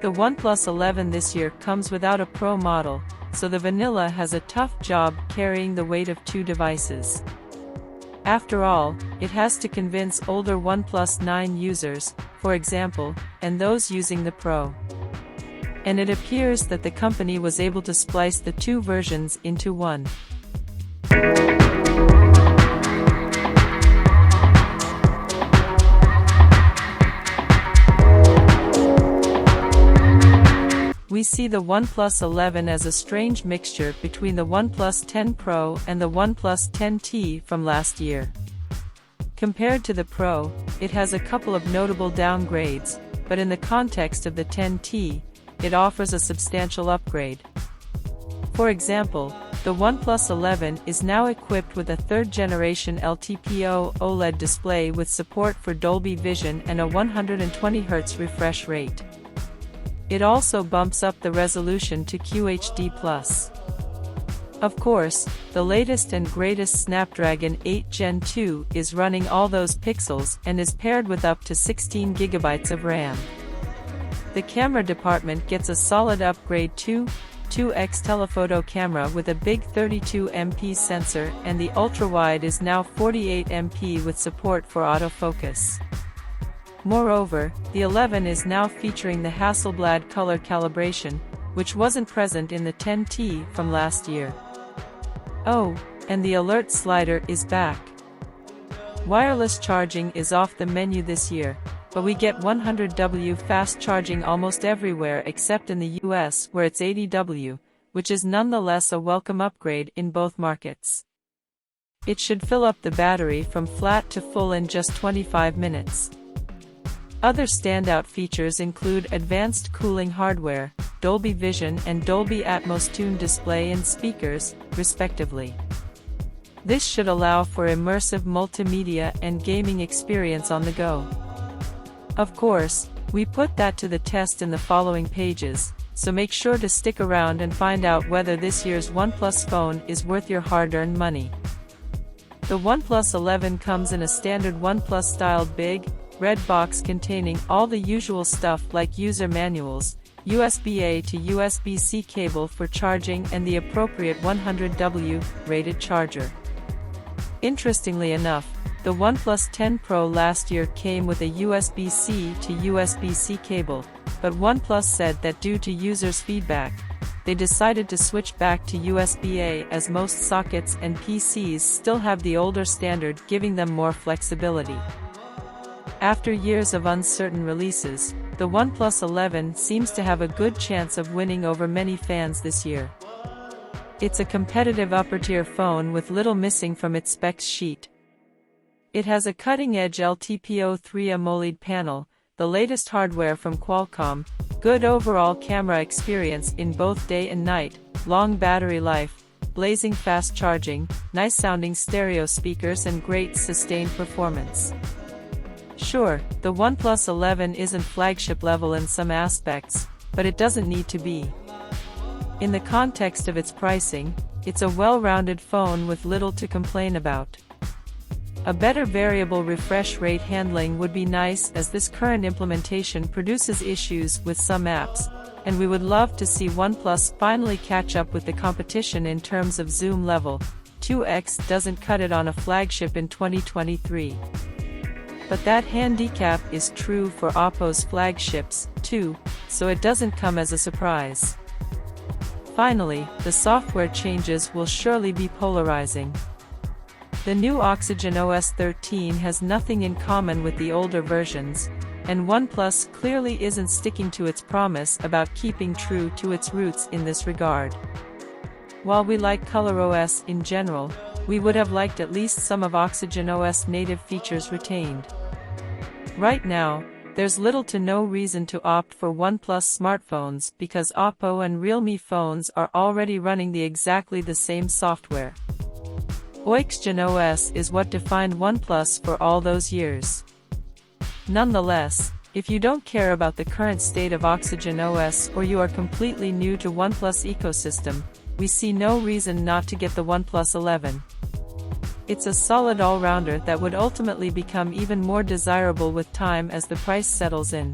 The OnePlus 11 this year comes without a Pro model, so the vanilla has a tough job carrying the weight of two devices. After all, it has to convince older OnePlus 9 users, for example, and those using the Pro. And it appears that the company was able to splice the two versions into one. We see the OnePlus 11 as a strange mixture between the OnePlus 10 Pro and the OnePlus 10T from last year. Compared to the Pro, it has a couple of notable downgrades, but in the context of the 10T, it offers a substantial upgrade. For example, the OnePlus 11 is now equipped with a third-generation LTPO OLED display with support for Dolby Vision and a 120Hz refresh rate. It also bumps up the resolution to QHD+. Of course, the latest and greatest Snapdragon 8 Gen 2 is running all those pixels and is paired with up to 16 GB of RAM. The camera department gets a solid upgrade too, 2x telephoto camera with a big 32MP sensor, and the ultra-wide is now 48MP with support for autofocus. Moreover, the 11 is now featuring the Hasselblad color calibration, which wasn't present in the 10T from last year. Oh, and the alert slider is back. Wireless charging is off the menu this year, but we get 100W fast charging almost everywhere except in the US where it's 80W, which is nonetheless a welcome upgrade in both markets. It should fill up the battery from flat to full in just 25 minutes. Other standout features include advanced cooling hardware, Dolby Vision and Dolby Atmos Tune display and speakers, respectively. This should allow for immersive multimedia and gaming experience on the go. Of course, we put that to the test in the following pages, so make sure to stick around and find out whether this year's OnePlus phone is worth your hard-earned money. The OnePlus 11 comes in a standard OnePlus-styled big, red box containing all the usual stuff like user manuals, USB-A to USB-C cable for charging and the appropriate 100W rated charger. Interestingly enough, the OnePlus 10 Pro last year came with a USB-C to USB-C cable, but OnePlus said that due to users' feedback, they decided to switch back to USB-A as most sockets and PCs still have the older standard, giving them more flexibility. After years of uncertain releases, the OnePlus 11 seems to have a good chance of winning over many fans this year. It's a competitive upper-tier phone with little missing from its specs sheet. It has a cutting-edge LTPO 3 AMOLED panel, the latest hardware from Qualcomm, good overall camera experience in both day and night, long battery life, blazing fast charging, nice-sounding stereo speakers and great sustained performance. Sure, the OnePlus 11 isn't flagship level in some aspects, but it doesn't need to be. In the context of its pricing, it's a well-rounded phone with little to complain about. A better variable refresh rate handling would be nice, as this current implementation produces issues with some apps, and we would love to see OnePlus finally catch up with the competition in terms of zoom level. 2x doesn't cut it on a flagship in 2023. But that handicap is true for Oppo's flagships, too, so it doesn't come as a surprise. Finally, the software changes will surely be polarizing. The new Oxygen OS 13 has nothing in common with the older versions, and OnePlus clearly isn't sticking to its promise about keeping true to its roots in this regard. While we like ColorOS in general, we would have liked at least some of Oxygen OS native features retained. Right now, there's little to no reason to opt for OnePlus smartphones because Oppo and Realme phones are already running exactly the same software. Oxygen OS is what defined OnePlus for all those years. Nonetheless, if you don't care about the current state of Oxygen OS or you are completely new to OnePlus ecosystem, we see no reason not to get the OnePlus 11. It's a solid all-rounder that would ultimately become even more desirable with time as the price settles in.